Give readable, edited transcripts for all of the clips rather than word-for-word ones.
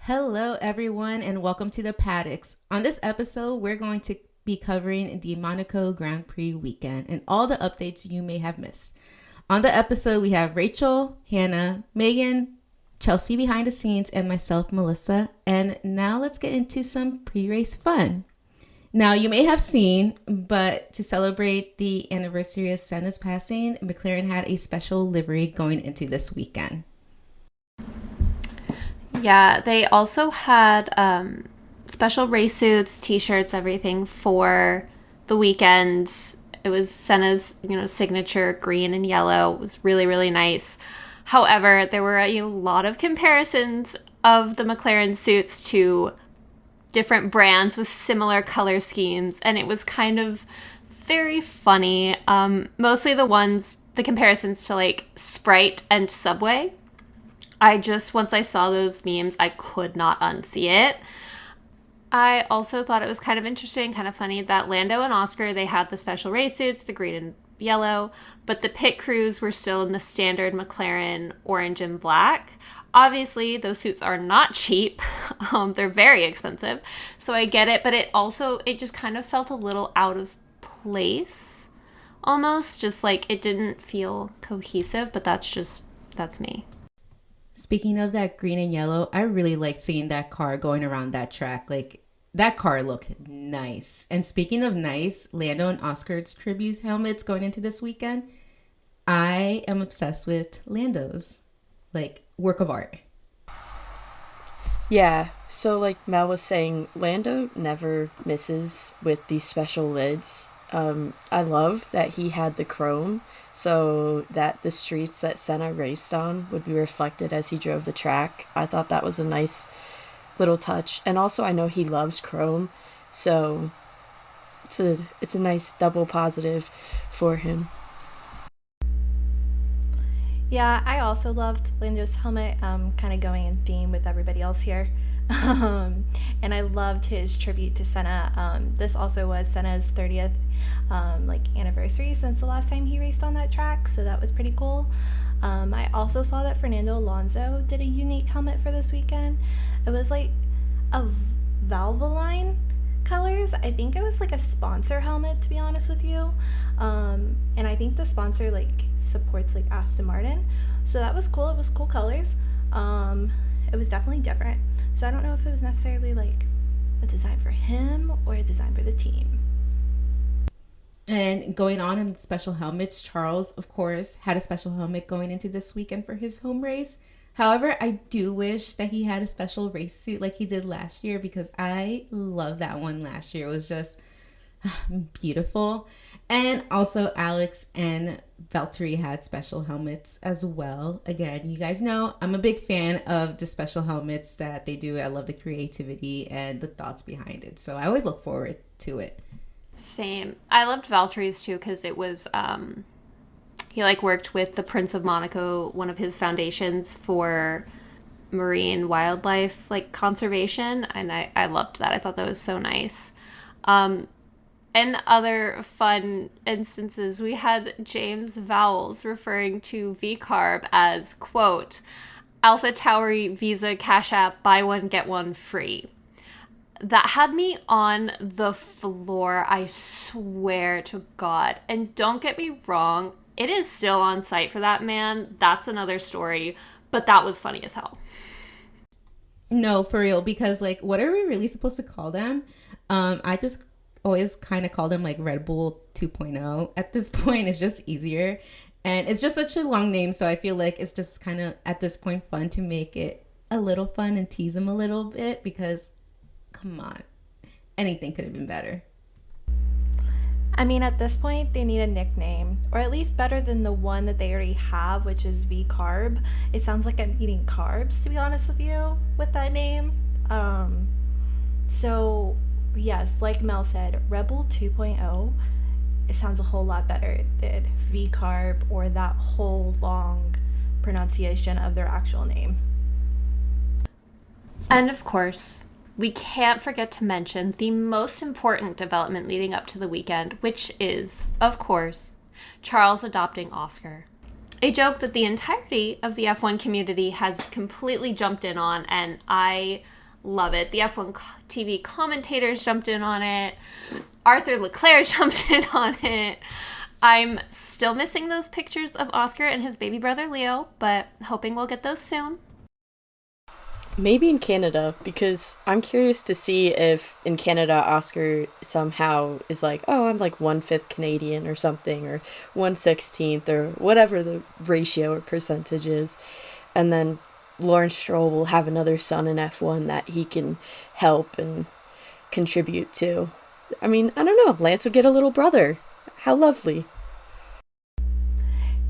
Hello, everyone, and welcome to the Paddocks. On this episode, we're going to be covering the Monaco Grand Prix weekend and all the updates you may have missed. On the episode, we have Rachel, Hannah, Megan, Chelsea behind the scenes, and myself, Melissa. And now let's get into some pre-race fun. Now, you may have seen, but to celebrate the anniversary of Senna's passing, McLaren had a special livery going into this weekend. Yeah, they also had special race suits, t-shirts, everything for the weekend. It was Senna's, signature green and yellow. It was really, really nice. However, there were a lot of comparisons of the McLaren suits to different brands with similar color schemes, and it was kind of very funny. Mostly the comparisons to like Sprite and Subway. Once I saw those memes, I could not unsee it. I also thought it was kind of interesting, kind of funny that Lando and Oscar, they had the special race suits, the green and yellow, but the pit crews were still in the standard McLaren orange and black. Obviously, those suits are not cheap. They're very expensive. So I get it, but it just kind of felt a little out of place. Almost, just like it didn't feel cohesive, but that's me. Speaking of that green and yellow, I really liked seeing that car going around that track. Like, that car looked nice. And speaking of nice, Lando and Oscar's tribute helmets going into this weekend, I am obsessed with Lando's, like, work of art. Yeah, so like Mel was saying, Lando never misses with these special lids. I love that he had the chrome so that the streets that Senna raced on would be reflected as he drove the track. I thought that was a nice little touch. And also I know he loves chrome, so it's a nice double positive for him. Yeah, I also loved Lando's helmet, kind of going in theme with everybody else here. And I loved his tribute to Senna. This also was Senna's 30th anniversary since the last time he raced on that track, so that was pretty cool. I also saw that Fernando Alonso did a unique helmet for this weekend. It was like a Valvoline colors. I think it was like a sponsor helmet, to be honest with you. And I think the sponsor supports Aston Martin, so that was cool. It was cool colors. It was definitely different. So I don't know if it was necessarily a design for him or a design for the team. And going on in special helmets, Charles, of course, had a special helmet going into this weekend for his home race. However, I do wish that he had a special race suit like he did last year, because I love that one last year. It was just beautiful. And also Alex and Valtteri had special helmets as well. Again, you guys know I'm a big fan of the special helmets that they do. I love the creativity and the thoughts behind it. So I always look forward to it. Same. I loved Valtteri's too because it was he worked with the Prince of Monaco, one of his foundations for marine wildlife conservation, and I loved that. I thought that was so nice. And other fun instances, we had James Vowles referring to VCarb as, quote, Alpha Tauri Visa Cash App, buy one, get one free. That had me on the floor, I swear to God. And don't get me wrong, it is still on site for that man. That's another story, but that was funny as hell. No, for real, because what are we really supposed to call them? I just always kind of call them Red Bull 2.0. At this point, it's just easier, and it's just such a long name, so I feel like it's just kind of at this point fun to make it a little fun and tease them a little bit, because come on, anything could have been better. I mean, at this point, they need a nickname, or at least better than the one that they already have, which is V-Carb. It sounds like I'm eating carbs, to be honest with you, with that name. So yes, like Mel said, Rebel 2.0, it sounds a whole lot better than V-Carb or that whole long pronunciation of their actual name. And of course, we can't forget to mention the most important development leading up to the weekend, which is, of course, Charles adopting Oscar. A joke that the entirety of the F1 community has completely jumped in on, and I Love it. The F1 TV commentators jumped in on it. Arthur Leclerc jumped in on it. I'm still missing those pictures of Oscar and his baby brother Leo, but hoping we'll get those soon. Maybe in Canada, because I'm curious to see if in Canada Oscar somehow is like, oh, I'm like 1/5 Canadian or something, or 1/16 or whatever the ratio or percentage is. And then Lawrence Stroll will have another son in F1 that he can help and contribute to. I mean, I don't know, Lance would get a little brother. How lovely.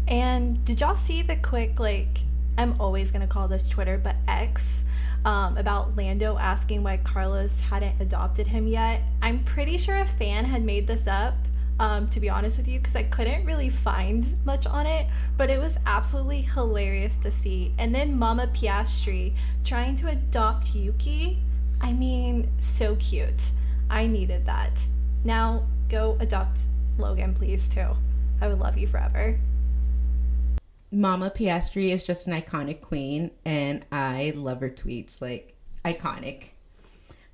And did y'all see the quick, like, I'm always going to call this Twitter, but X, about Lando asking why Carlos hadn't adopted him yet? I'm pretty sure a fan had made this up, to be honest with you, because I couldn't really find much on it, but it was absolutely hilarious to see. And then Mama Piastri trying to adopt Yuki. I mean, so cute. I needed that. Now, go adopt Logan, please, too. I would love you forever. Mama Piastri is just an iconic queen, and I love her tweets. Like, iconic.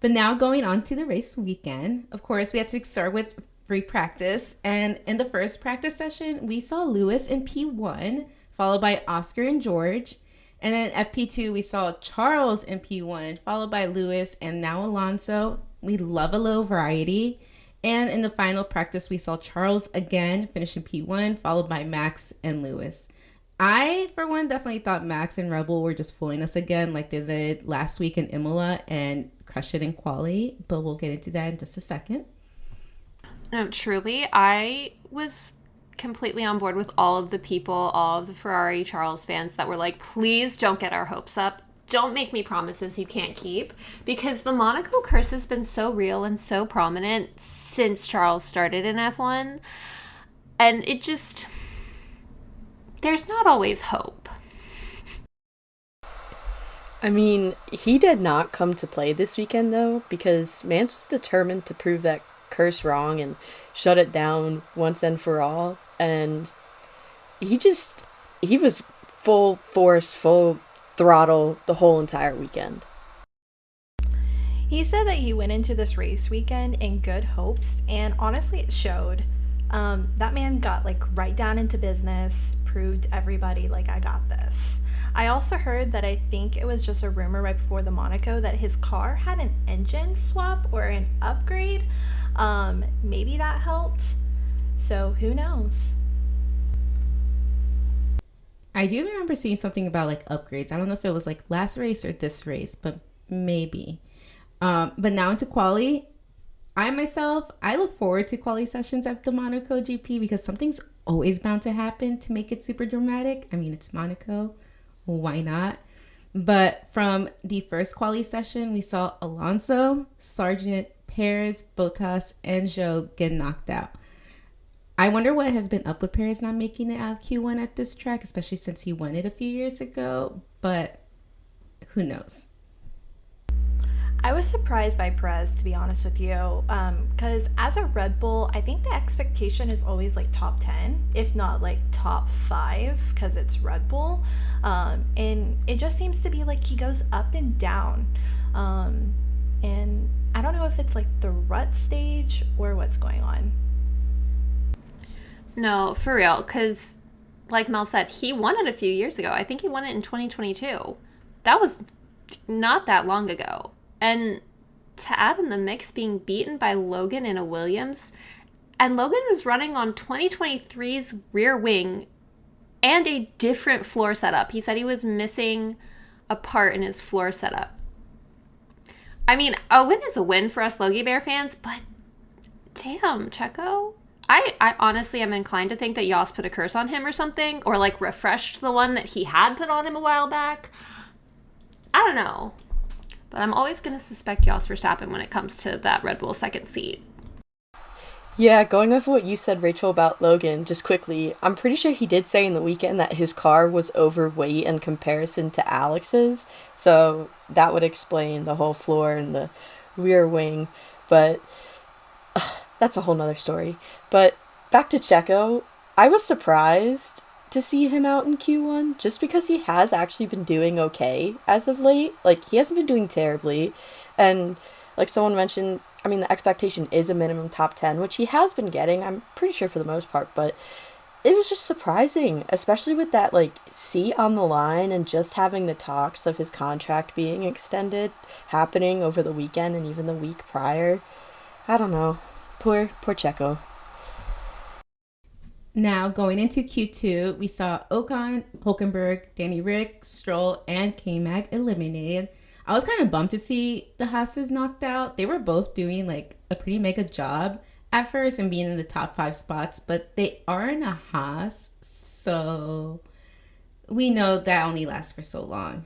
But now going on to the race weekend, of course, we have to start with free practice. And in the first practice session, we saw Lewis in P1, followed by Oscar and George. And then FP2, we saw Charles in P1, followed by Lewis, and now Alonso. We love a little variety. And in the final practice, we saw Charles again, finishing P1, followed by Max and Lewis. I, for one, definitely thought Max and Rebel were just fooling us again like they did last week in Imola and crushed it in quali, but we'll get into that in just a second. No, truly, I was completely on board with all of the people, all of the Ferrari Charles fans that were like, please don't get our hopes up. Don't make me promises you can't keep, because the Monaco curse has been so real and so prominent since Charles started in F1, and it just... there's not always hope. I mean, he did not come to play this weekend, though, because Mance was determined to prove that curse wrong and shut it down once and for all. And he was full force, full throttle the whole entire weekend. He said that he went into this race weekend in good hopes, and honestly, it showed. That man got like right down into business, proved everybody like, I got this. I also heard that I think it was just a rumor right before the Monaco that his car had an engine swap or an upgrade. Maybe that helped. So who knows? I do remember seeing something about like upgrades. I don't know if it was like last race or this race, but maybe. But now into quali. I look forward to quali sessions at the Monaco GP because something's always bound to happen to make it super dramatic. I mean, it's Monaco. Why not? But from the first quali session, we saw Alonso, Sargent, Perez, Bottas, and Zhou get knocked out. I wonder what has been up with Perez not making it out of Q1 at this track, especially since he won it a few years ago. But who knows? I was surprised by Perez, to be honest with you, because as a Red Bull, I think the expectation is always like top 10, if not like top 5, because it's Red Bull. And it just seems to be like he goes up and down. And I don't know if it's like the rut stage or what's going on. No, for real, because like Mel said, he won it a few years ago. I think he won it in 2022. That was not that long ago. And to add in the mix, being beaten by Logan in a Williams, and Logan was running on 2023's rear wing and a different floor setup. He said he was missing a part in his floor setup. I mean, a win is a win for us Logie Bear fans, but damn, Checo. I honestly am inclined to think that Yas put a curse on him or something, or like refreshed the one that he had put on him a while back. I don't know. But I'm always going to suspect Jos Verstappen when it comes to that Red Bull second seat. Yeah, going off of what you said, Rachel, about Logan, just quickly, I'm pretty sure he did say in the weekend that his car was overweight in comparison to Alex's, so that would explain the whole floor and the rear wing, but that's a whole nother story. But back to Checo, I was surprised to see him out in Q1 just because he has actually been doing okay as of late. Like, he hasn't been doing terribly. And like someone mentioned, I mean, the expectation is a minimum top 10, which he has been getting, I'm pretty sure for the most part, but it was just surprising, especially with that like seat on the line and just having the talks of his contract being extended happening over the weekend and even the week prior. I don't know. Poor Checo. Now, going into Q2, we saw Ocon, Hulkenberg, Danny Rick, Stroll, and K-Mag eliminated. I was kind of bummed to see the Haas's knocked out. They were both doing like a pretty mega job at first and being in the top 5 spots, but they are in a Haas, so we know that only lasts for so long.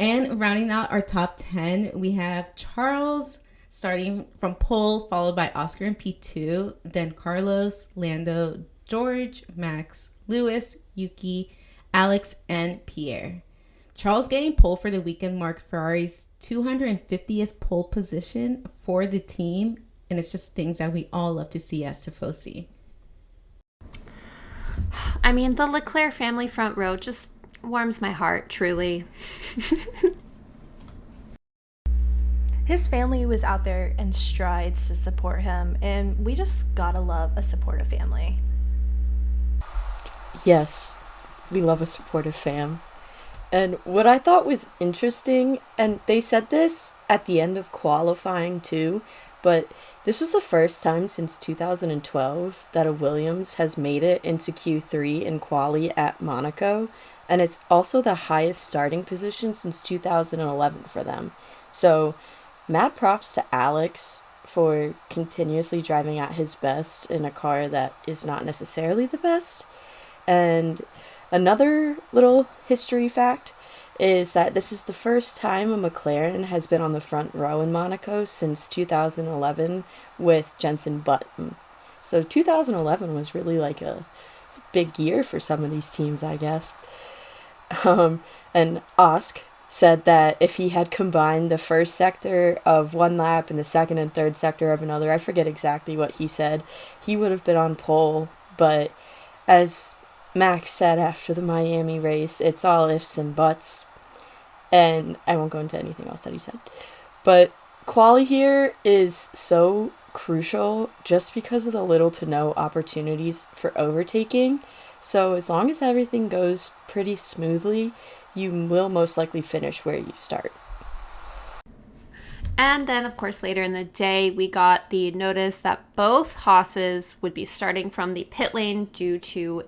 And rounding out our top 10, we have Charles starting from pole, followed by Oscar in P2, then Carlos, Lando, George, Max, Lewis, Yuki, Alex, and Pierre. Charles getting pole for the weekend marked Ferrari's 250th pole position for the team, and it's just things that we all love to see as Tifosi. I mean, the Leclerc family front row just warms my heart, truly. His family was out there in strides to support him, and we just gotta love a supportive family. Yes, we love a supportive fam. And what I thought was interesting, and they said this at the end of qualifying too, but this was the first time since 2012 that a Williams has made it into Q3 in quali at Monaco, and it's also the highest starting position since 2011 for them. So, mad props to Alex for continuously driving at his best in a car that is not necessarily the best. And another little history fact is that this is the first time a McLaren has been on the front row in Monaco since 2011 with Jenson Button. So 2011 was really like a big year for some of these teams, I guess. And Osk said that if he had combined the first sector of one lap and the second and third sector of another, I forget exactly what he said, he would have been on pole. But as Max said after the Miami race, it's all ifs and buts. And I won't go into anything else that he said. But quali here is so crucial just because of the little to no opportunities for overtaking. So as long as everything goes pretty smoothly, you will most likely finish where you start. And then, of course, later in the day, we got the notice that both Haas's would be starting from the pit lane due to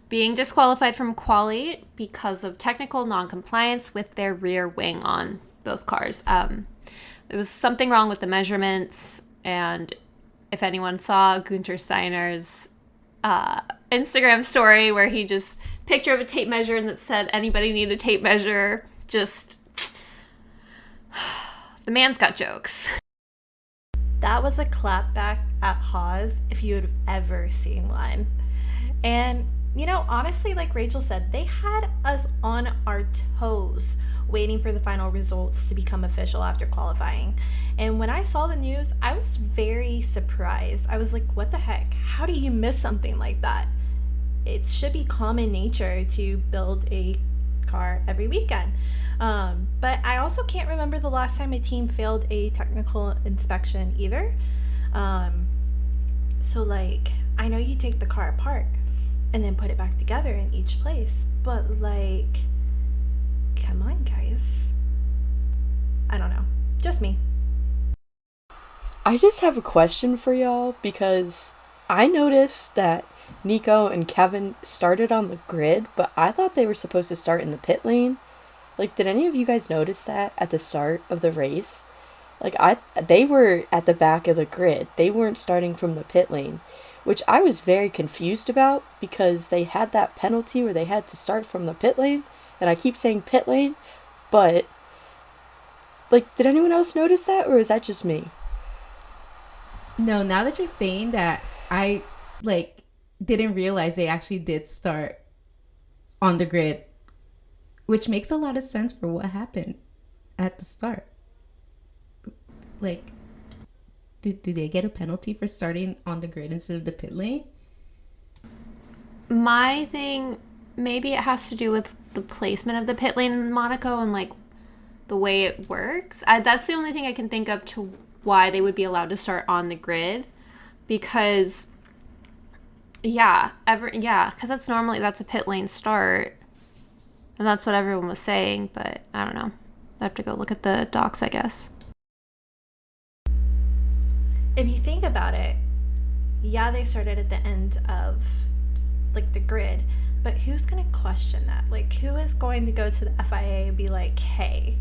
being disqualified from quali because of technical non-compliance with their rear wing on both cars. There was something wrong with the measurements, and if anyone saw Gunter Steiner's Instagram story where he just picture of a tape measure and that said anybody need a tape measure, just the man's got jokes. That was a clapback at Haas if you had ever seen one. And you know, honestly, like Rachel said, they had us on our toes waiting for the final results to become official after qualifying. And when I saw the news, I was very surprised. I was like, what the heck? How do you miss something like that? It should be common nature to build a car every weekend. But I also can't remember the last time a team failed a technical inspection either. So like, I know you take the car apart and then put it back together in each place, but like, come on guys. I don't know, just me. I just have a question for y'all because I noticed that Nico and Kevin started on the grid, but I thought they were supposed to start in the pit lane. Like, did any of you guys notice that at the start of the race? Like, they were at the back of the grid. They weren't starting from the pit lane, which I was very confused about because they had that penalty where they had to start from the pit lane, and I keep saying pit lane, but like, did anyone else notice that, or is that just me? No, now that you're saying that, I like didn't realize they actually did start on the grid, which makes a lot of sense for what happened at the start. Like, do they get a penalty for starting on the grid instead of the pit lane? My thing maybe it has to do with the placement of the pit lane in Monaco and like the way it works. That's the only thing I can think of to why they would be allowed to start on the grid, because because that's a pit lane start, and that's what everyone was saying. But I don't know. I have to go look at the docs, I guess. If you think about it, yeah, they started at the end of like the grid, but who's going to question that? Like, who is going to go to the FIA and be like, hey,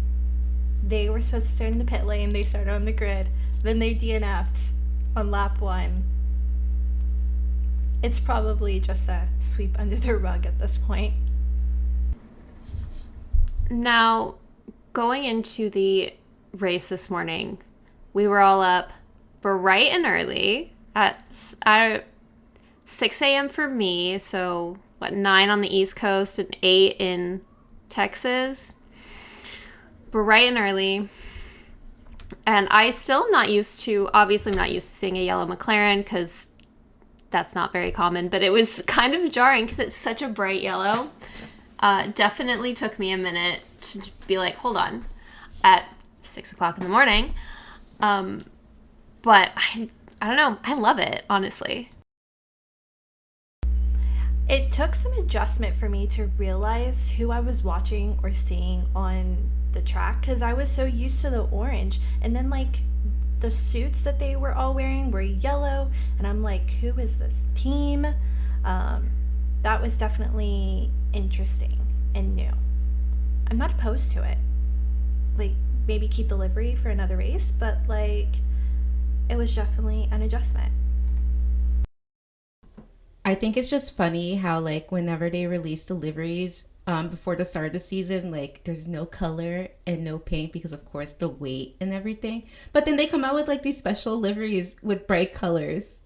they were supposed to start in the pit lane, they started on the grid, then they DNF'd on lap 1. It's probably just a sweep under the rug at this point. Now, going into the race this morning, we were all up bright and early at 6 a.m. for me, so 9 on the East Coast and 8 in Texas. Bright and early. And I still am not used to seeing a yellow McLaren, because that's not very common, but it was kind of jarring because it's such a bright yellow. Definitely took me a minute to be like, hold on, at 6 o'clock in the morning. But I don't know. I love it, honestly. It took some adjustment for me to realize who I was watching or seeing on the track, because I was so used to the orange, and then like the suits that they were all wearing were yellow, and I'm like, who is this team? That was definitely interesting and new. I'm not opposed to it. Like, maybe keep the livery for another race, but like, it was definitely an adjustment. I think it's just funny how, like, whenever they release the liveries before the start of the season, like, there's no color and no paint because, of course, the weight and everything. But then they come out with, like, these special liveries with bright colors.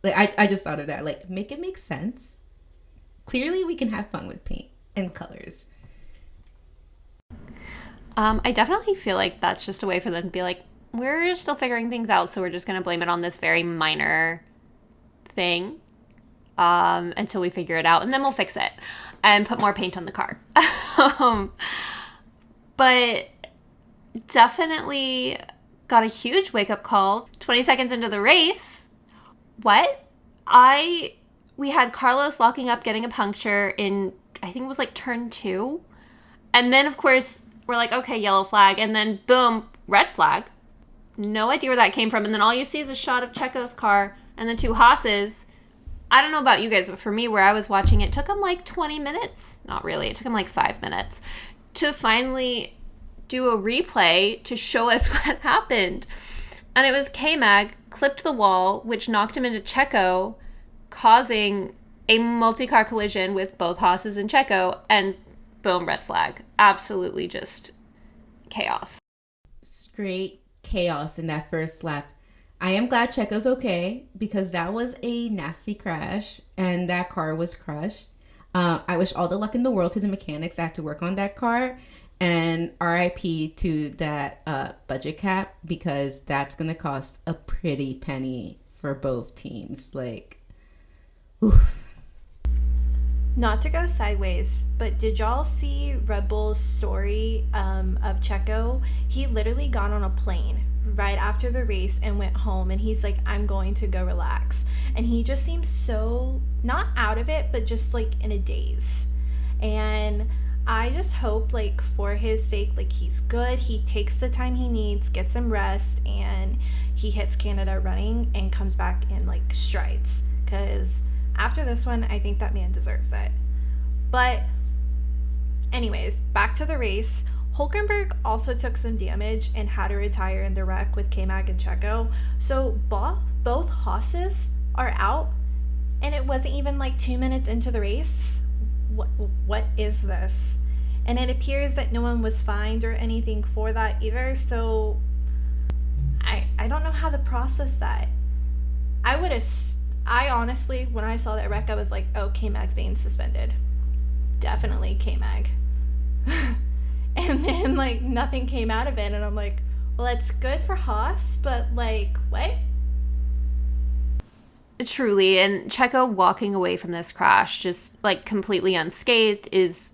Like, I just thought of that. Like, make it make sense. Clearly, we can have fun with paint and colors. I definitely feel like that's just a way for them to be like, we're still figuring things out, so we're just going to blame it on this very minor thing until we figure it out, and then we'll fix it and put more paint on the car. But definitely got a huge wake-up call 20 seconds into the race. We had Carlos locking up, getting a puncture in, I think it was like turn 2, and then of course we're like, okay, yellow flag, and then boom, red flag. No idea where that came from. And then all you see is a shot of Checo's car and the 2 Haas's. I don't know about you guys, but for me, where I was watching, it took him like 20 minutes. Not really. It took him like 5 minutes to finally do a replay to show us what happened. And it was K-Mag clipped the wall, which knocked him into Checo, causing a multi-car collision with both Haas's and Checo, and boom, red flag. Absolutely just chaos. Straight chaos in that first lap. I am glad Checo's okay, because that was a nasty crash and that car was crushed. I wish all the luck in the world to the mechanics that had to work on that car, and RIP to that budget cap, because that's gonna cost a pretty penny for both teams. Like, oof. Not to go sideways, but did y'all see Red Bull's story of Checo? He literally got on a plane right after the race and went home, and he's like, I'm going to go relax. And he just seems so not out of it, but just like in a daze. And I just hope, like, for his sake, like, he's good, he takes the time he needs, gets some rest, and he hits Canada running and comes back in like strides, because after this one, I think that man deserves it. But anyways, back to the race. Hülkenberg also took some damage and had to retire in the wreck with K-Mag and Checo. So both Haas's are out, and it wasn't even like 2 minutes into the race. What is this? And it appears that no one was fined or anything for that either. So I don't know how to process that. I honestly, when I saw that wreck, I was like, oh, K-Mag's being suspended. Definitely K-Mag. And then, like, nothing came out of it, and I'm like, well, it's good for Haas, but, like, what? Truly, and Checo walking away from this crash just like completely unscathed is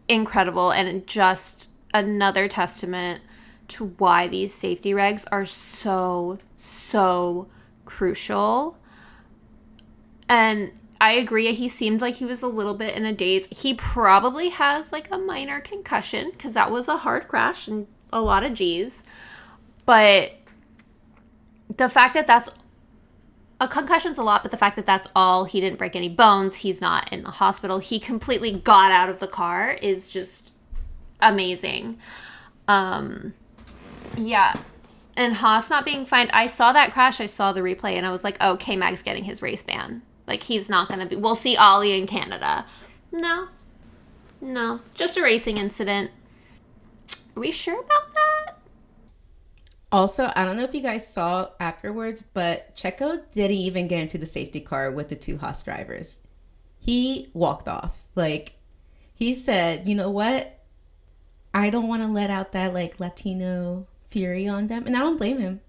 incredible, and just another testament to why these safety regs are so crucial. And I agree, he seemed like he was a little bit in a daze. He probably has like a minor concussion because that was a hard crash and a lot of G's. But the fact that that's a concussion's a lot, but the fact that that's all, he didn't break any bones, he's not in the hospital, he completely got out of the car is just amazing. Yeah. And Haas not being fined, I saw that crash, I saw the replay, and I was like, oh, K-Mag's getting his race ban. Like, he's not going to be, we'll see Ollie in Canada. No, just a racing incident. Are we sure about that? Also, I don't know if you guys saw afterwards, but Checo didn't even get into the safety car with the two Haas drivers. He walked off. Like, he said, you know what? I don't want to let out that, like, Latino fury on them. And I don't blame him.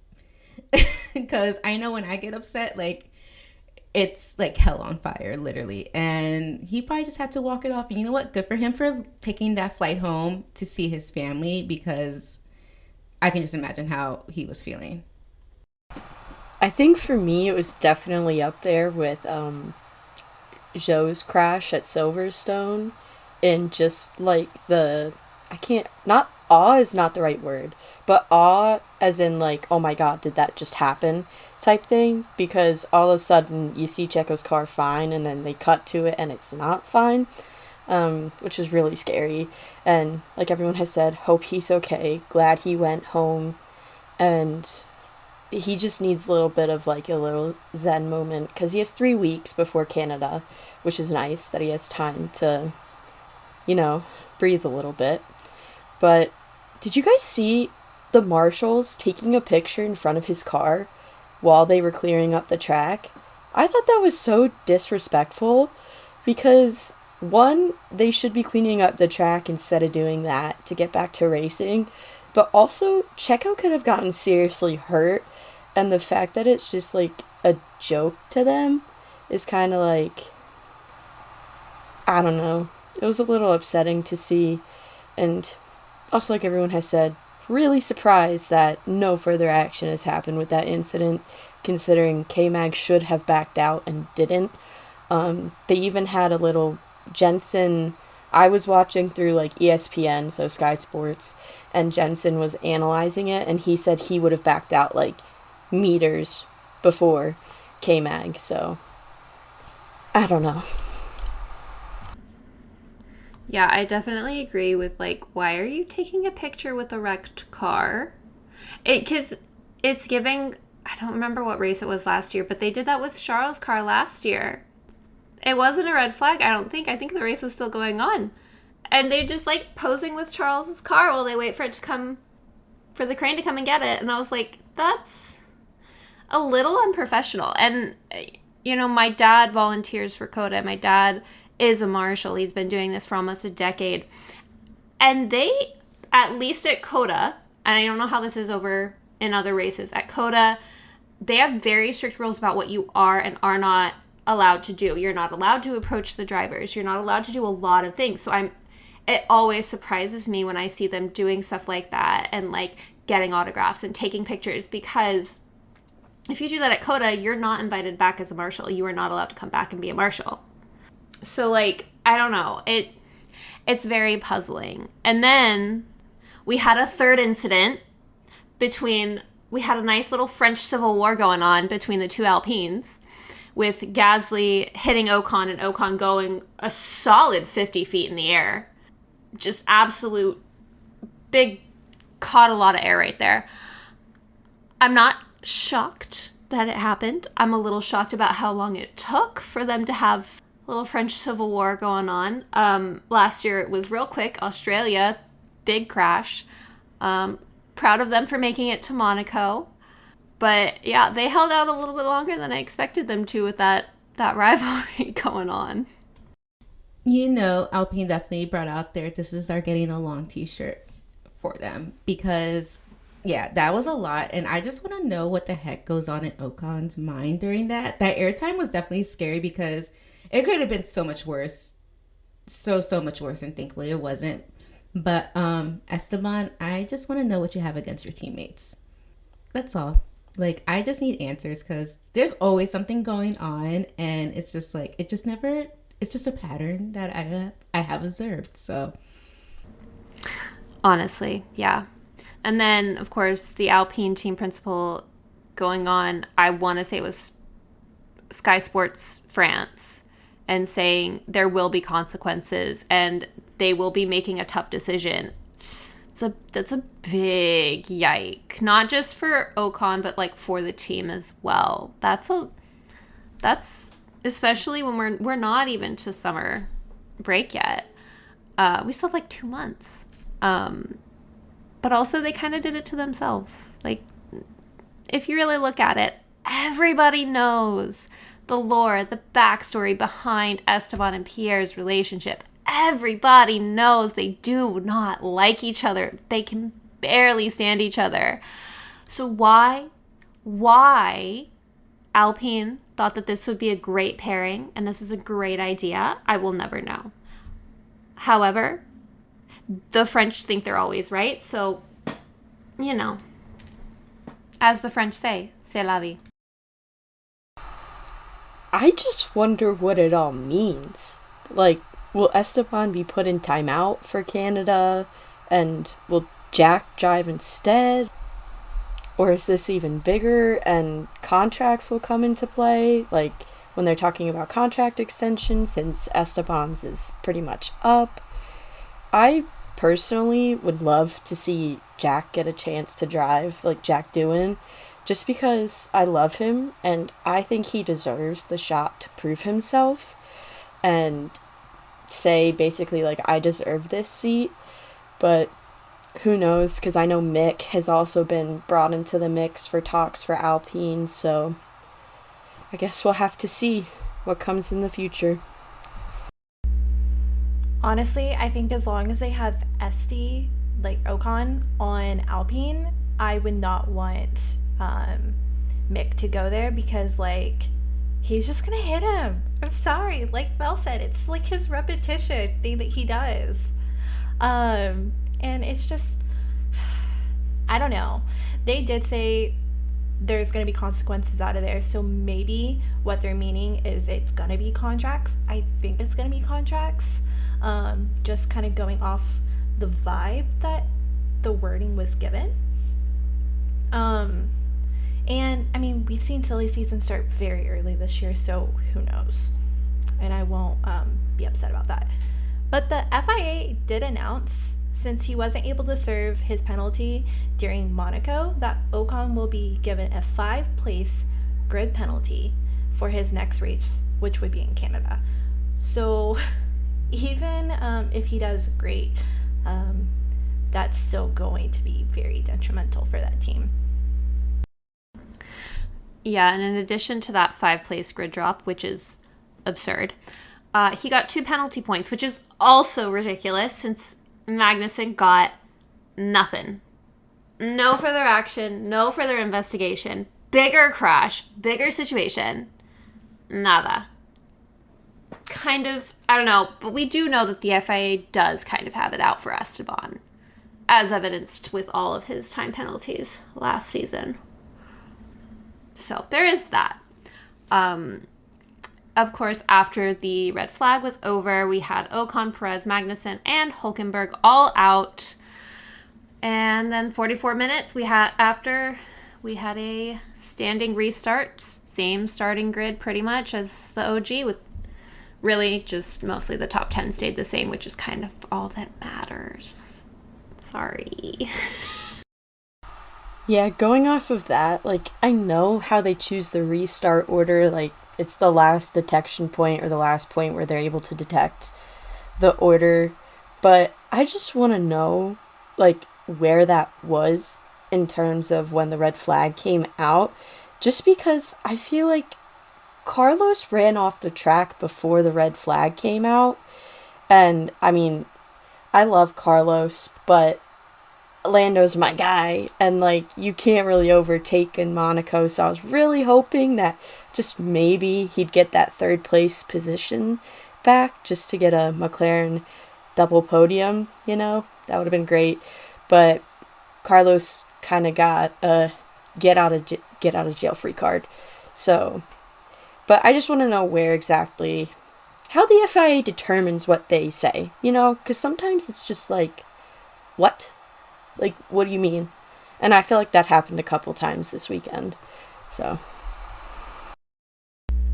Because I know when I get upset, like, it's like hell on fire, literally. And he probably just had to walk it off. And you know what? Good for him for taking that flight home to see his family, because I can just imagine how he was feeling. I think for me, it was definitely up there with Zhou's crash at Silverstone, and just like not awe is not the right word, but awe as in like, oh my god, did that just happen type thing, because all of a sudden you see Checo's car fine and then they cut to it and it's not fine, which is really scary. And like everyone has said, hope he's okay, glad he went home, and he just needs a little bit of like a little zen moment, because he has 3 weeks before Canada, which is nice that he has time to, breathe a little bit. But did you guys see the marshals taking a picture in front of his car while they were clearing up the track? I thought that was so disrespectful, because one, they should be cleaning up the track instead of doing that to get back to racing, but also Checo could have gotten seriously hurt, and the fact that it's just like a joke to them is kind of like, I don't know, it was a little upsetting to see. And also, like everyone has said, really surprised that no further action has happened with that incident, considering K-Mag should have backed out and didn't. They even had a little Jensen, I was watching through like ESPN, so Sky Sports, and Jensen was analyzing it, and he said he would have backed out like meters before K-Mag, so I don't know. Yeah, I definitely agree with, like, why are you taking a picture with a wrecked car? Because it's giving, I don't remember what race it was last year, but they did that with Charles' car last year. It wasn't a red flag, I don't think. I think the race was still going on. And they're just, like, posing with Charles' car while they wait for it to come, for the crane to come and get it. And I was like, that's a little unprofessional. And, my dad volunteers for CODA. My dad is a marshal. He's been doing this for almost a decade. And they, at least at CODA, and I don't know how this is over in other races, at CODA, they have very strict rules about what you are and are not allowed to do. You're not allowed to approach the drivers. You're not allowed to do a lot of things. So it always surprises me when I see them doing stuff like that and like getting autographs and taking pictures, because if you do that at CODA, you're not invited back as a marshal. You are not allowed to come back and be a marshal. So, like, I don't know. It's very puzzling. And then we had a third incident we had a nice little French Civil War going on between the two Alpines, with Gasly hitting Ocon and Ocon going a solid 50 feet in the air. Just absolute caught a lot of air right there. I'm not shocked that it happened. I'm a little shocked about how long it took for them to have a little French Civil War going on. Last year it was real quick. Australia, big crash. Proud of them for making it to Monaco. But yeah, they held out a little bit longer than I expected them to with that rivalry going on. Alpine definitely brought out their "This is our getting along" t-shirt for them, because Yeah, that was a lot. And I just want to know what the heck goes on in Ocon's mind during that. That airtime was definitely scary because it could have been so much worse. So much worse. And thankfully it wasn't. But Esteban, I just want to know what you have against your teammates. That's all. Like, I just need answers because there's always something going on. And it's just like, it just never, it's just a pattern that I have observed. So, Honestly, yeah. And then, of course, the Alpine team principal going on, I want to say it was Sky Sports France, and saying there will be consequences and they will be making a tough decision. That's a big yike, not just for Ocon, but like for the team as well. That's especially when we're not even to summer break yet. We still have like 2 months. But also they kind of did it to themselves. Like, if you really look at it, everybody knows the lore, the backstory behind Esteban and Pierre's relationship. Everybody knows they do not like each other. They can barely stand each other. So why Alpine thought that this would be a great pairing and this is a great idea, I will never know. However, the French think they're always right. So, as the French say, c'est la vie. I just wonder what it all means. Like, will Esteban be put in timeout for Canada? And will Jack drive instead? Or is this even bigger and contracts will come into play? Like, when they're talking about contract extensions, since Esteban's is pretty much up. I personally would love to see Jack get a chance to drive, like Jack Doohan, just because I love him and I think he deserves the shot to prove himself and say basically like I deserve this seat. But who knows, because I know Mick has also been brought into the mix for talks for Alpine, so I guess we'll have to see what comes in the future. Honestly, I think as long as they have Esty, like Ocon, on Alpine, I would not want Mick to go there because, like, he's just gonna hit him. I'm sorry. Like Mel said, it's like his repetition thing that he does. And it's just, I don't know. They did say there's going to be consequences out of there. So maybe what they're meaning is it's going to be contracts. I think it's going to be contracts. Just kind of going off the vibe that the wording was given. And I mean, we've seen silly season start very early this year, so who knows? And I won't be upset about that. But the FIA did announce, since he wasn't able to serve his penalty during Monaco, that Ocon will be given a 5-place grid penalty for his next race, which would be in Canada. So even if he does great, that's still going to be very detrimental for that team. Yeah, and in addition to that 5-place grid drop, which is absurd, he got 2 penalty points, which is also ridiculous since Magnussen got nothing. No further action, no further investigation, bigger crash, bigger situation, nada. Kind of, I don't know, but we do know that the FIA does kind of have it out for Esteban, as evidenced with all of his time penalties last season. So there is that. Of course, after the red flag was over, we had Ocon, Perez, Magnussen, and Hülkenberg all out. And then 44 minutes we had a standing restart, same starting grid pretty much as the OG, with really just mostly the top 10 stayed the same, which is kind of all that matters. Sorry. Yeah, going off of that, like, I know how they choose the restart order, like, it's the last detection point or the last point where they're able to detect the order, but I just want to know, like, where that was in terms of when the red flag came out, just because I feel like Carlos ran off the track before the red flag came out, and, I mean, I love Carlos, but Lando's my guy, and like you can't really overtake in Monaco, so I was really hoping that just maybe he'd get that third place position back just to get a McLaren double podium, you know? That would have been great. But Carlos kind of got a get out of jail free card. So, but I just want to know where exactly how the FIA determines what they say, you know? Cuz sometimes it's just like what? Like, what do you mean? And I feel like that happened a couple times this weekend. So,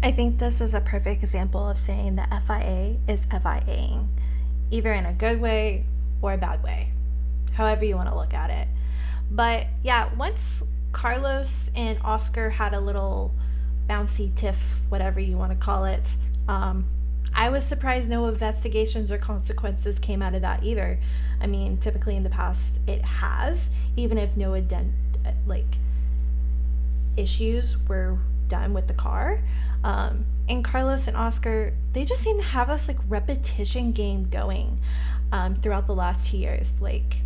I think this is a perfect example of saying the FIA is FIAing, either in a good way or a bad way, however you want to look at it. But yeah, once Carlos and Oscar had a little bouncy tiff, whatever you want to call it, I was surprised no investigations or consequences came out of that either. I mean, typically in the past it has, even if no issues were done with the car. And Carlos and Oscar, they just seem to have this like repetition game going throughout the last 2 years. Like,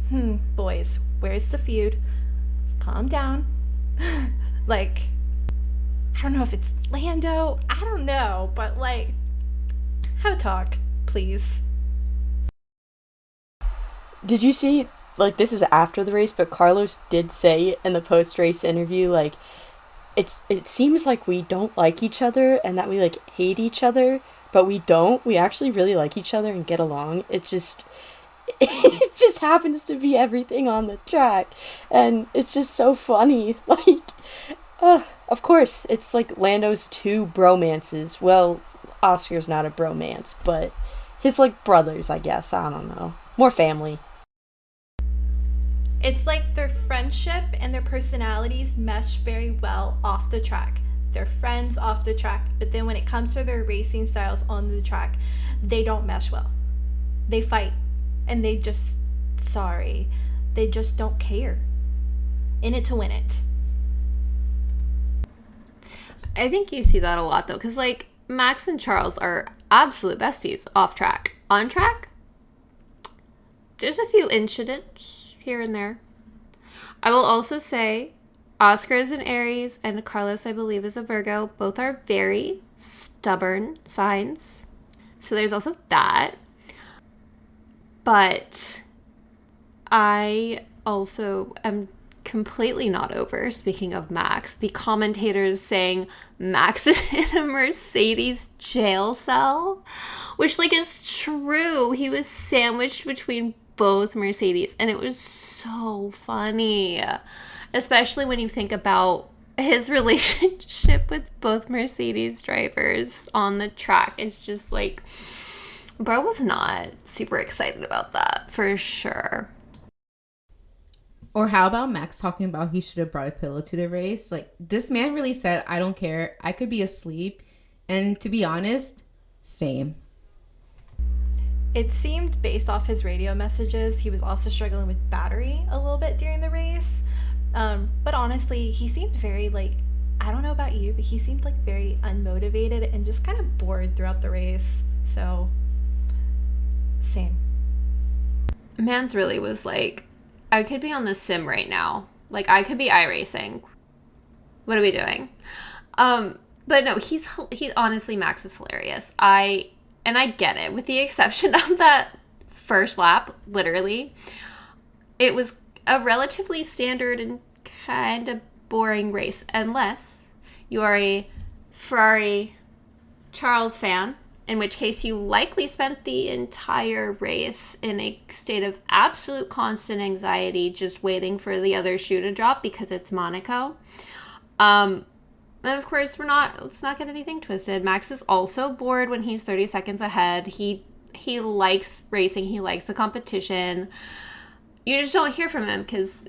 boys, where's the feud? Calm down. Like, I don't know if it's Lando. I don't know, but like, have a talk, please. did you see, like, this is after the race, but Carlos did say in the post-race interview, like, it seems like we don't like each other and that we, like, hate each other, but we don't. We actually really like each other and get along. It just happens to be everything on the track. And it's just so funny. Like, of course, it's like Lando's two bromances. Well, Oscar's not a bromance, but his, like, brothers, I guess. I don't know. More family. It's like their friendship and their personalities mesh very well off the track. They're friends off the track, but then when it comes to their racing styles on the track, they don't mesh well. They fight, and they just don't care. In it to win it. I think you see that a lot, though, because, like, Max and Charles are absolute besties off track. On track, there's a few incidents here and there. I will also say Oscar is an Aries and Carlos, I believe, is a Virgo. Both are very stubborn signs. So there's also that. But I also am completely not over, speaking of Max, the commentators saying Max is in a Mercedes jail cell, which, like, is true. He was sandwiched between both Mercedes, and it was so funny, especially when you think about his relationship with both Mercedes drivers on the track. It's just like, bro was not super excited about that, for sure. Or how about Max talking about he should have brought a pillow to the race? Like, this man really said, I don't care, I could be asleep. And to be honest, same. It seemed, based off his radio messages, he was also struggling with battery a little bit during the race. But honestly, he seemed very, like, I don't know about you, but he seemed like very unmotivated and just kind of bored throughout the race. So, same. Mans really was like, I could be on the sim right now. Like, I could be iRacing. What are we doing? But no, he honestly, Max is hilarious. And I get it, with the exception of that first lap, literally. It was a relatively standard and kind of boring race, unless you are a Ferrari Charles fan, in which case you likely spent the entire race in a state of absolute constant anxiety, just waiting for the other shoe to drop because it's Monaco. And of course, let's not get anything twisted. Max is also bored when he's 30 seconds ahead. He likes racing. He likes the competition. You just don't hear from him because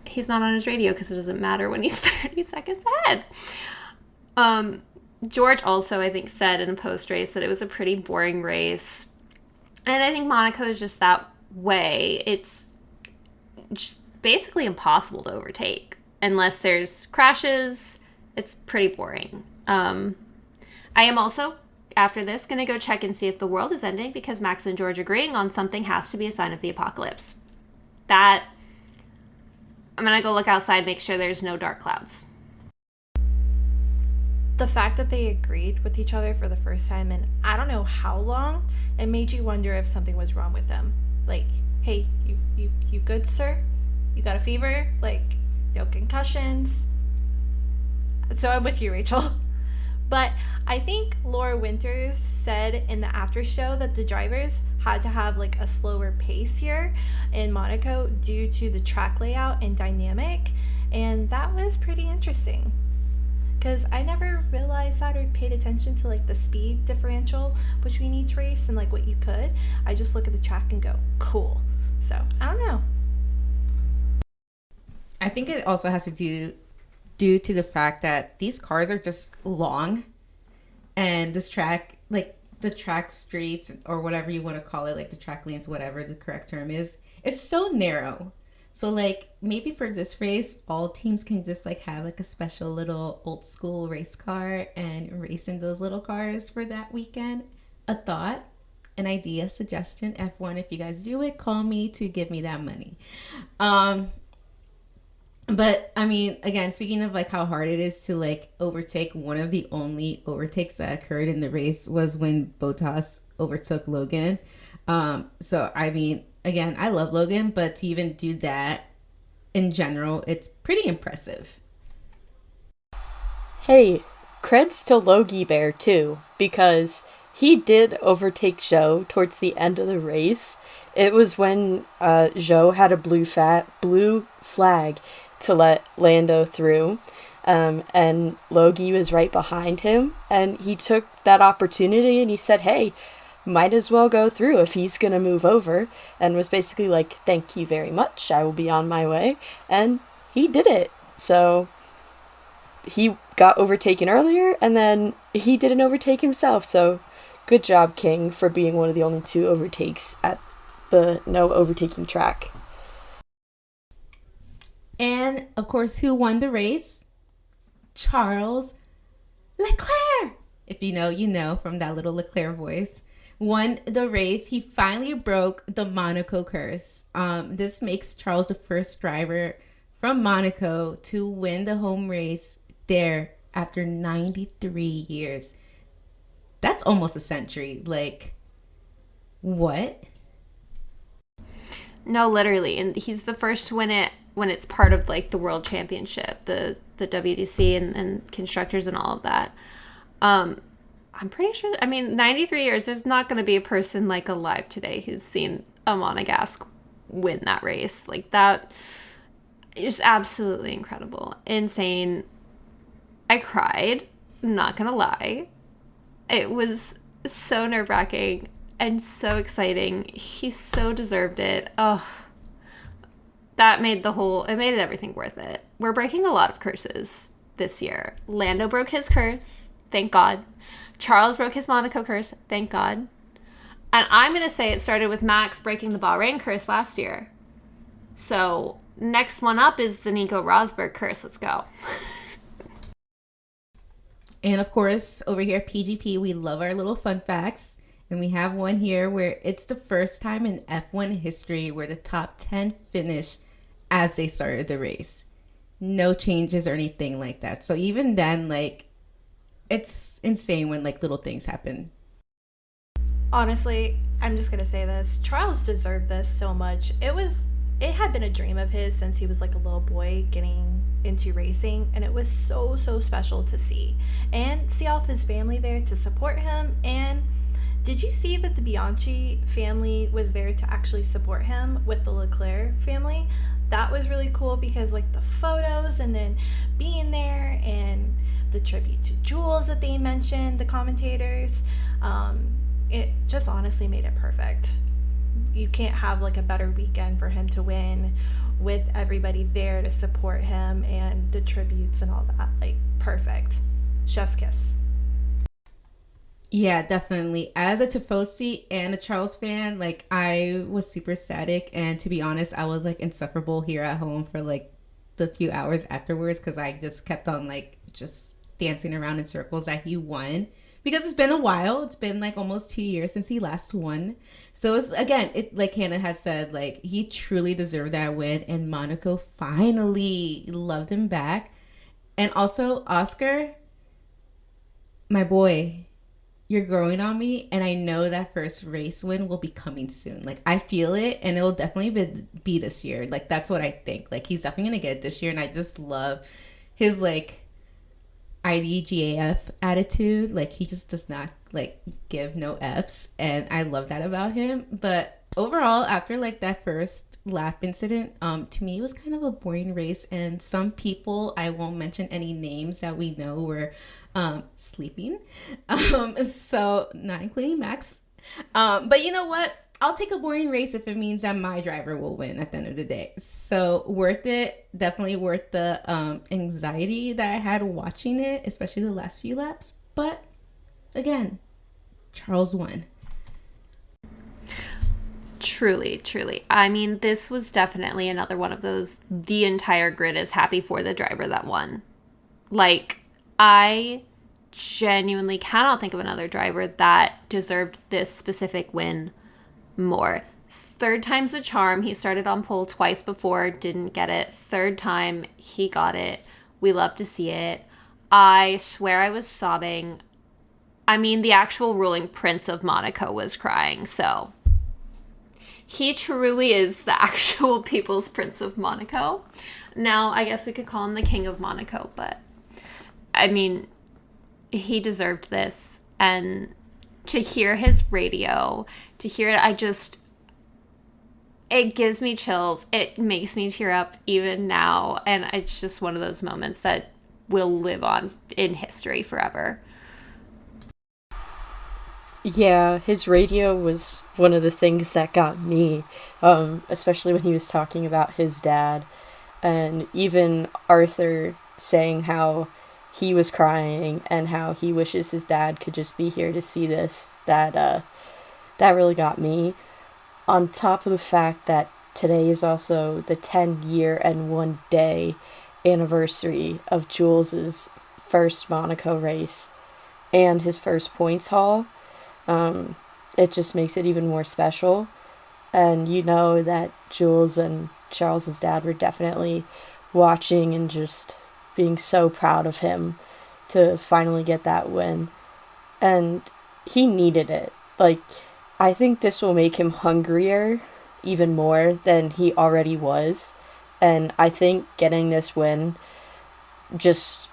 he's not on his radio, because it doesn't matter when he's 30 seconds ahead. George also, I think, said in a post-race that it was a pretty boring race. And I think Monaco is just that way. It's just basically impossible to overtake. Unless there's crashes, it's pretty boring. I am also, after this, going to go check and see if the world is ending, because Max and George agreeing on something has to be a sign of the apocalypse. That, I'm going to go look outside, make sure there's no dark clouds. The fact that they agreed with each other for the first time in I don't know how long, it made you wonder if something was wrong with them. Like, hey, you good, sir? You got a fever? Like, no concussions? So I'm with you, Rachel. But I think Laura Winters said in the after show that the drivers had to have like a slower pace here in Monaco due to the track layout and dynamic, and that was pretty interesting. Because I never realized that or paid attention to like the speed differential between each race and like what you could. I just look at the track and go, cool. So I don't know. I think it also has to do due to the fact that these cars are just long, and this track, like the track streets or whatever you want to call it, like the track lanes, whatever the correct term is so narrow. So like maybe for this race, all teams can just like have like a special little old school race car and race in those little cars for that weekend. A thought, an idea, suggestion, F1, if you guys do it, call me to give me that money. But I mean, again, speaking of like how hard it is to like overtake, one of the only overtakes that occurred in the race was when Bottas overtook Logan. So I mean, again, I love Logan, but to even do that in general, it's pretty impressive. Hey, creds to Logie Bear too, because he did overtake Zhou towards the end of the race. It was when Zhou had a blue flag to let Lando through, and Logie was right behind him, and he took that opportunity and he said, hey, might as well go through if he's gonna move over, and was basically like, thank you very much, I will be on my way. And he did it. So he got overtaken earlier, and then he didn't overtake himself. So good job, King, for being one of the only two overtakes at the no overtaking track. And of course, who won the race? Charles Leclerc. If you know, you know, from that little Leclerc voice. Won the race. He finally broke the Monaco curse. This makes Charles the first driver from Monaco to win the home race there after 93 years. That's almost a century. Like, what? No, literally. And he's the first to win it when it's part of like the World Championship, the WDC and constructors and all of that. I'm pretty sure, I mean, 93 years, there's not going to be a person like alive today who's seen a Monegasque win that race. Like, that is absolutely incredible. Insane. I cried, not going to lie. It was so nerve-wracking and so exciting. He so deserved it. Oh, that made it made everything worth it. We're breaking a lot of curses this year. Lando broke his curse. Thank God. Charles broke his Monaco curse. Thank God. And I'm going to say it started with Max breaking the Bahrain curse last year. So next one up is the Nico Rosberg curse. Let's go. And of course, over here at PGP, we love our little fun facts. And we have one here where it's the first time in F1 history where the top 10 finish as they started the race. No changes or anything like that. So even then, like, it's insane when like little things happen. Honestly, I'm just gonna say this. Charles deserved this so much. It had been a dream of his since he was like a little boy getting into racing, and it was so special to see. And see all of his family there to support him. And did you see that the Bianchi family was there to actually support him with the Leclerc family? That was really cool because like the photos and then being there and the tribute to Jules that they mentioned, the commentators, it just honestly made it perfect. You can't have like a better weekend for him to win with everybody there to support him and the tributes and all that. Like, perfect. Chef's kiss. Yeah, definitely. As a Tifosi and a Charles fan, like, I was super ecstatic, and to be honest, I was like insufferable here at home for like the few hours afterwards because I just kept on like just dancing around in circles that he won, because it's been a while. It's been like almost 2 years since he last won. So it's again, it like Hannah has said, like he truly deserved that win, and Monaco finally loved him back. And also Oscar, my boy, you're growing on me, and I know that first race win will be coming soon. Like I feel it, and it'll definitely be this year. Like that's what I think. Like he's definitely gonna get it this year, and I just love his like IDGAF attitude. Like he just does not like give no F's, and I love that about him. But overall, after like that first lap incident, to me it was kind of a boring race, and some people, I won't mention any names that we know, were sleeping. So not including Max. But you know what? I'll take a boring race if it means that my driver will win at the end of the day. So worth it. Definitely worth the anxiety that I had watching it, especially the last few laps. But again, Charles won. Truly, truly. I mean, this was definitely another one of those, the entire grid is happy for the driver that won. Like, I genuinely cannot think of another driver that deserved this specific win more. Third time's the charm. He started on pole twice before, didn't get it. Third time, he got it. We love to see it. I swear I was sobbing. I mean, the actual ruling prince of Monaco was crying, so he truly is the actual people's prince of Monaco. Now, I guess we could call him the king of Monaco, but I mean, he deserved this. And to hear his radio, to hear it, it gives me chills. It makes me tear up even now. And it's just one of those moments that will live on in history forever. Yeah, his radio was one of the things that got me, especially when he was talking about his dad. And even Arthur saying how he was crying and how he wishes his dad could just be here to see this. That really got me. On top of the fact that today is also the 10-year and 1 day anniversary of Jules's first Monaco race and his first points haul, it just makes it even more special. And you know that Jules and Charles's dad were definitely watching and just being so proud of him to finally get that win. And he needed it. Like, I think this will make him hungrier even more than he already was. And I think getting this win just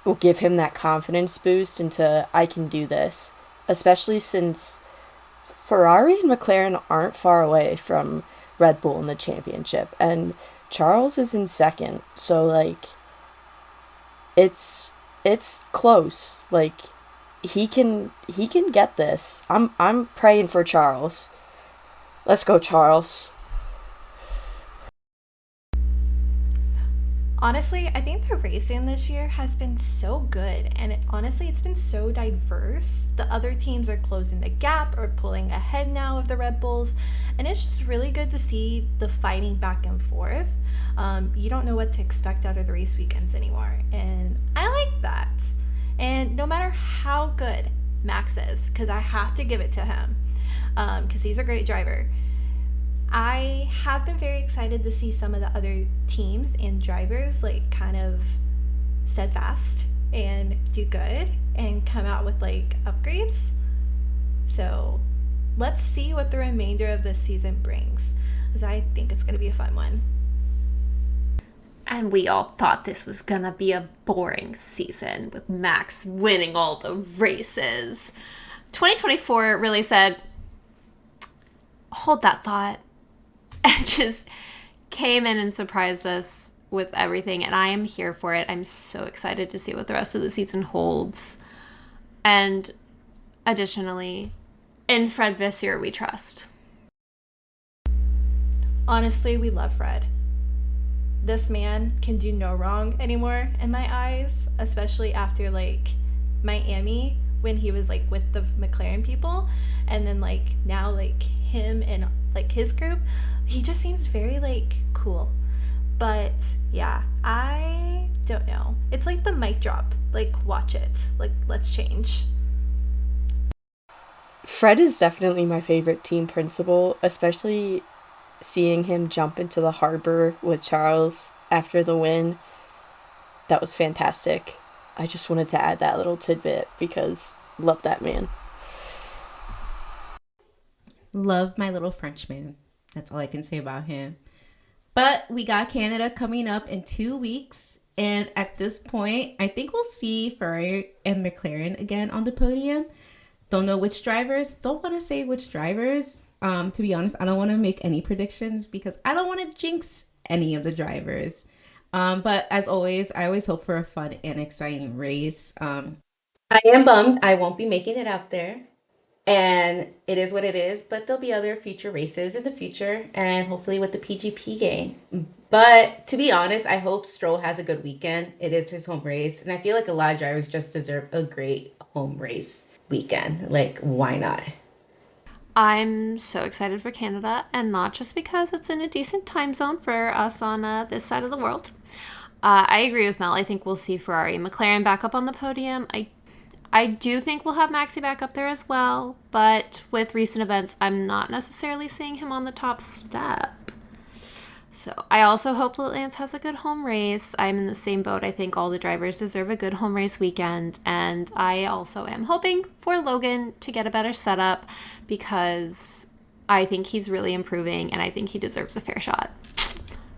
will give him that confidence boost into, I can do this. Especially since Ferrari and McLaren aren't far away from Red Bull in the championship. And Charles is in second. So, like, it's close. Like, he can get this. I'm praying for Charles. Let's go, Charles. Honestly, I think the racing this year has been so good, and it's been so diverse. The other teams are closing the gap or pulling ahead now of the Red Bulls, and it's just really good to see the fighting back and forth. You don't know what to expect out of the race weekends anymore, and I like that. And no matter how good Max is, because I have to give it to him, because he's a great driver, I have been very excited to see some of the other teams and drivers like kind of steadfast and do good and come out with like upgrades. So let's see what the remainder of this season brings, because I think it's going to be a fun one. And we all thought this was going to be a boring season with Max winning all the races. 2024 really said, hold that thought. And just came in and surprised us with everything. And I am here for it. I'm so excited to see what the rest of the season holds. And additionally, in Fred Vasseur we trust. Honestly, we love Fred. This man can do no wrong anymore in my eyes, especially after like Miami when he was like with the McLaren people, and then like now like him and like his group. He just seems very like cool. But yeah, I don't know. It's like the mic drop. Like, watch it. Like, let's change. Fred is definitely my favorite team principal, especially seeing him jump into the harbor with Charles after the win. That was fantastic. I just wanted to add that little tidbit because love that man. Love my little Frenchman. That's all I can say about him. But we got Canada coming up in 2 weeks. And at this point, I think we'll see Ferrari and McLaren again on the podium. Don't know which drivers. Don't want to say which drivers. To be honest, I don't want to make any predictions because I don't want to jinx any of the drivers. But as always, I always hope for a fun and exciting race. I am bummed I won't be making it out there. And it is what it is, but there'll be other future races in the future and hopefully with the PGP game. But to be honest, I hope Stroll has a good weekend. It is his home race. And I feel like a lot of drivers just deserve a great home race weekend. Like, why not? I'm so excited for Canada, and not just because it's in a decent time zone for us on this side of the world. I agree with Mel. I think we'll see Ferrari and McLaren back up on the podium. I do think we'll have Maxi back up there as well, but with recent events, I'm not necessarily seeing him on the top step. So I also hope that Lance has a good home race. I'm in the same boat. I think all the drivers deserve a good home race weekend, and I also am hoping for Logan to get a better setup because I think he's really improving, and I think he deserves a fair shot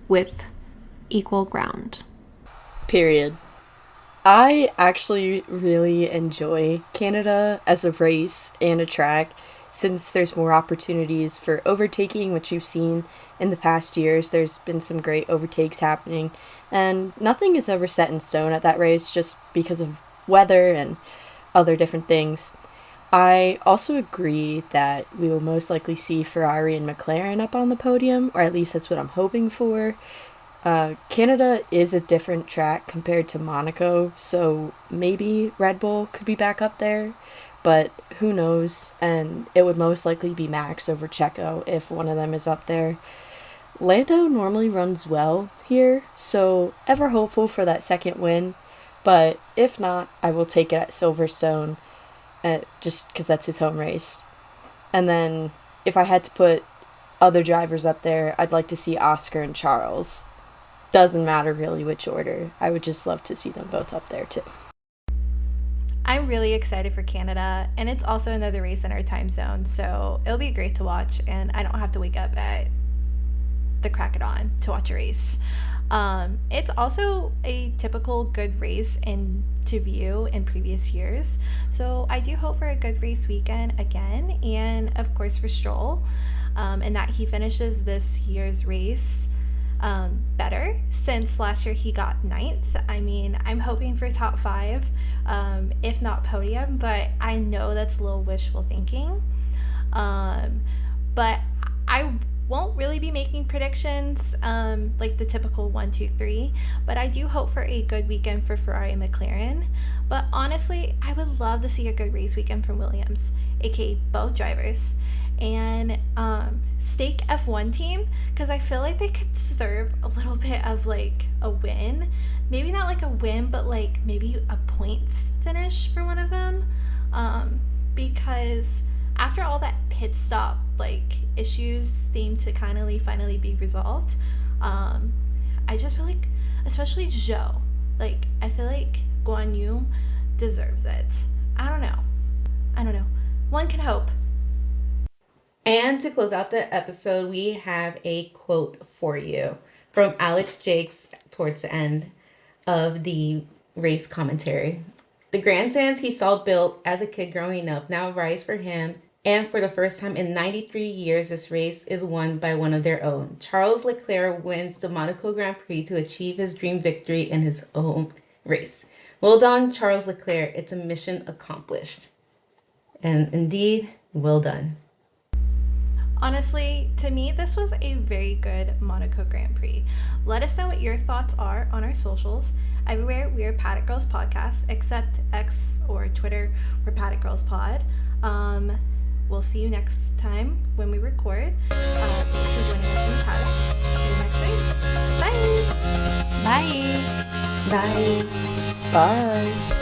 with equal ground. Period. I actually really enjoy Canada as a race and a track since there's more opportunities for overtaking, which you've seen in the past years. There's been some great overtakes happening, and nothing is ever set in stone at that race just because of weather and other different things. I also agree that we will most likely see Ferrari and McLaren up on the podium, or at least that's what I'm hoping for. Canada is a different track compared to Monaco, so maybe Red Bull could be back up there, but who knows, and it would most likely be Max over Checo if one of them is up there. Lando normally runs well here, so ever hopeful for that second win, but if not, I will take it at Silverstone, just because that's his home race. And then, if I had to put other drivers up there, I'd like to see Oscar and Charles. Doesn't matter really which order. I would just love to see them both up there too. I'm really excited for Canada, and it's also another race in our time zone, so it'll be great to watch, and I don't have to wake up at the crack of dawn to watch a race. It's also a typical good race to view in previous years, so I do hope for a good race weekend again, and of course for Stroll, and that he finishes this year's race better, since last year he got 9th. I mean, I'm hoping for top 5, if not podium, but I know that's a little wishful thinking. But I won't really be making predictions like the typical 1, 2, 3, but I do hope for a good weekend for Ferrari and McLaren. But honestly, I would love to see a good race weekend from Williams, aka both drivers, and stake F1 team, because I feel like they could deserve a little bit of like a win. Maybe not like a win, but like maybe a points finish for one of them, because after all that pit stop like issues seem to finally be resolved, I just feel like, especially Zhou, like I feel like Guan Yu deserves it. I don't know. One can hope. And to close out the episode, we have a quote for you from Alex Jakes towards the end of the race commentary. The grandstands he saw built as a kid growing up now rise for him, and for the first time in 93 years, this race is won by one of their own. Charles Leclerc wins the Monaco Grand Prix to achieve his dream victory in his own race. Well done, Charles Leclerc. It's a mission accomplished. And indeed, well done. Honestly, to me, this was a very good Monaco Grand Prix. Let us know what your thoughts are on our socials. Everywhere, we are Paddock Girls Podcast, except X or Twitter, we're Paddock Girls Pod. We'll see you next time when we record. Thanks for joining us in the paddock. See you next race. Bye! Bye! Bye. Bye.